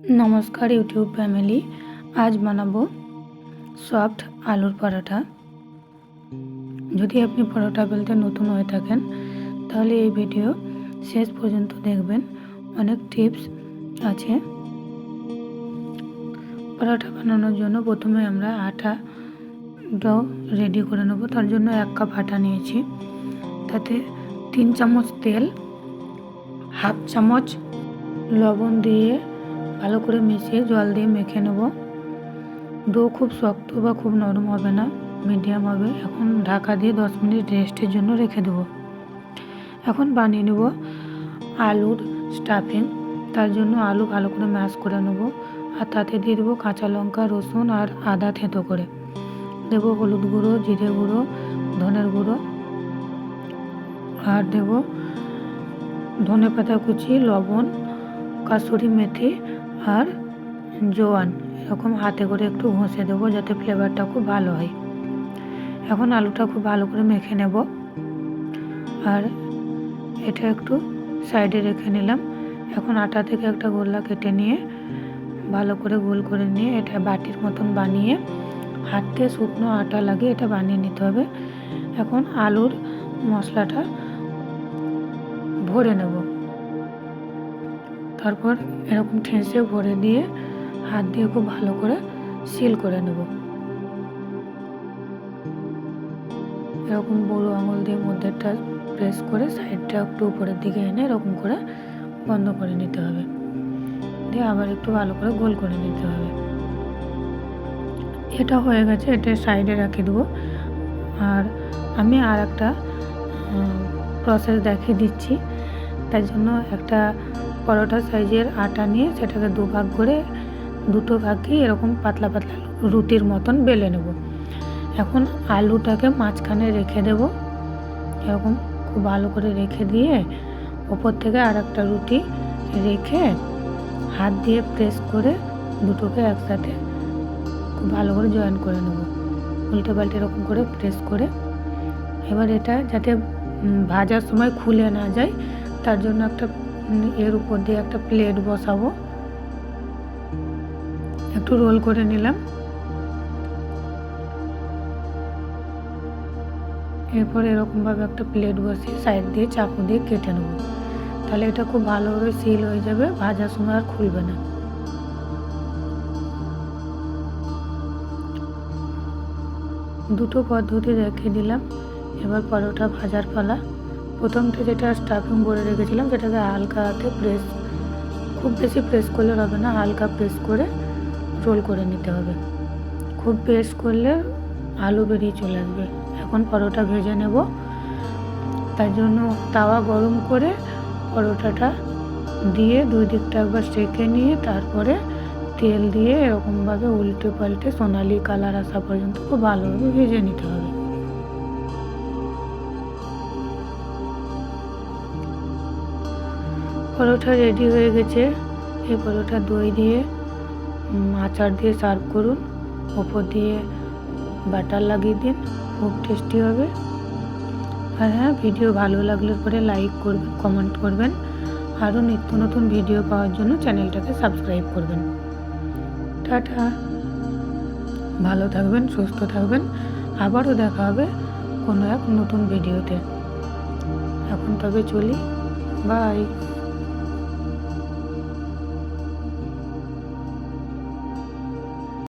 नमस्कार YouTube family. आज बनाबो सफ्ट आलूर पराठा। यदि अपनी परोठा बेलते नतून हये थाकेन ताहले এই ভিডিও শেষ পর্যন্ত দেখবেন, অনেক টিপস আছে। পরোটা বানানোর জন্য প্রথমে আমরা আটা ডো রেডি করে নেব। তার জন্য 1 কাপ আটা নিয়েছি, তাতে 3 চামচ তেল, হাফ চামচ লবণ দিয়ে ভালো করে মিশিয়ে জল দিয়ে মেখে নেব। ডো খুব শক্ত বা খুব নরম হবে না, মিডিয়াম হবে। এখন ঢাকা দিয়ে 10 মিনিট রেস্টের জন্য রেখে দেব। এখন বানিয়ে নেব আলুর স্টাফিং। তার জন্য আলু ভালো করে ম্যাশ করে নেব, আর তাতে দিয়ে দেবো কাঁচা লঙ্কা, রসুন আর আদা থেঁতো করে দেবো, হলুদ গুঁড়ো, জিরে গুঁড়ো, ধনের গুঁড়ো, আর দেব ধনে পাতা কুচি, লবণ, কাসুরি মেথি আর জোয়ান। এরকম হাতে করে একটু ঘষে দেবো যাতে ফ্লেভারটা খুব ভালো হয়। এখন আলুটা খুব ভালো করে মেখে নেব, আর এটা একটু সাইডে রেখে নিলাম। এখন আটা থেকে একটা গোলা কেটে নিয়ে ভালো করে গোল করে নিয়ে এটা বাটির মতন বানিয়ে হাতে শুকনো আটা লাগিয়ে এটা বানিয়ে নিতে হবে। এখন আলুর মশলাটা ভরে নেব, তারপর এরকম ঠেসে ভরে দিয়ে হাত দিয়ে খুব ভালো করে সিল করে নেব। এরকম বড় আঙুল দিয়ে মধ্যেটা প্রেস করে সাইডটা একটু উপরের দিকে এনে এরকম করে বন্ধ করে নিতে হবে, দিয়ে আবার একটু ভালো করে গোল করে নিতে হবে। এটা হয়ে গেছে, এটা সাইডে রেখে দেবো। আর আমি আর একটা প্রসেস দেখিয়ে দিচ্ছি। তার জন্য একটা পরোটা সাইজের আটা নিয়ে সেটাকে দুভাগ করে দুটো ভাগে এরকম পাতলা পাতলা রুটির মতন বেলে নেব। এখন আলুটাকে মাঝখানে রেখে দেব, এরকম খুব ভালো করে রেখে দিয়ে ওপর থেকে আর একটা রুটি রেখে হাত দিয়ে প্রেস করে দুটোকে একসাথে খুব ভালো করে জয়েন করে নেব, উল্টে পাল্টে এরকম করে প্রেস করে। এবার এটা যাতে ভাজার সময় খুলে না যায় তার জন্য একটা এর উপর দিয়ে একটা প্লেট বসাবো। একটু রোল করে নিলাম, এরপর এরকমভাবে একটা প্লেট বসিয়ে সাইড দিয়ে চাকু দিয়ে কেটে নেব। তাহলে এটা খুব ভালোভাবে সিল হয়ে যাবে, ভাজার সময় আর খুলবে না। দুটো পদ্ধতি দেখিয়ে দিলাম। এবার পরোটা ভাজার পালা। প্রথমটা যেটা স্টাফিং ভরে রেখেছিলাম সেটাকে হালকা হাতে প্রেস, খুব বেশি প্রেস করলে হবে না, হালকা প্রেস করে রোল করে নিতে হবে। খুব প্রেস করলে আলু বেরিয়ে চলে আসবে। এখন পরোটা ভেজে নেব। তার জন্য তাওয়া গরম করে পরোটাটা দিয়ে দুই দিকটা একবার সেঁকে নিয়ে তারপরে তেল দিয়ে এরকমভাবে উল্টে পাল্টে সোনালি কালার আসা পর্যন্ত খুব ভালোভাবে ভেজে নিতে হবে। পরোটা রেডি হয়ে গেছে। এই পরোটা দই দিয়ে আচার দিয়ে সার্ভ করুন, ওপর দিয়ে বাটার লাগিয়ে দিন, খুব টেস্টি হবে। আর হ্যাঁ, ভিডিও ভালো লাগলে পরে লাইক করবেন, কমেন্ট করবেন। আরও নিত্য নতুন ভিডিও পাওয়ার জন্য চ্যানেলটাকে সাবস্ক্রাইব করবেন। টাটা, ভালো থাকবেন, সুস্থ থাকবেন। আবারও দেখা হবে কোনো এক নতুন ভিডিওতে। এখন তবে চলি, বাই।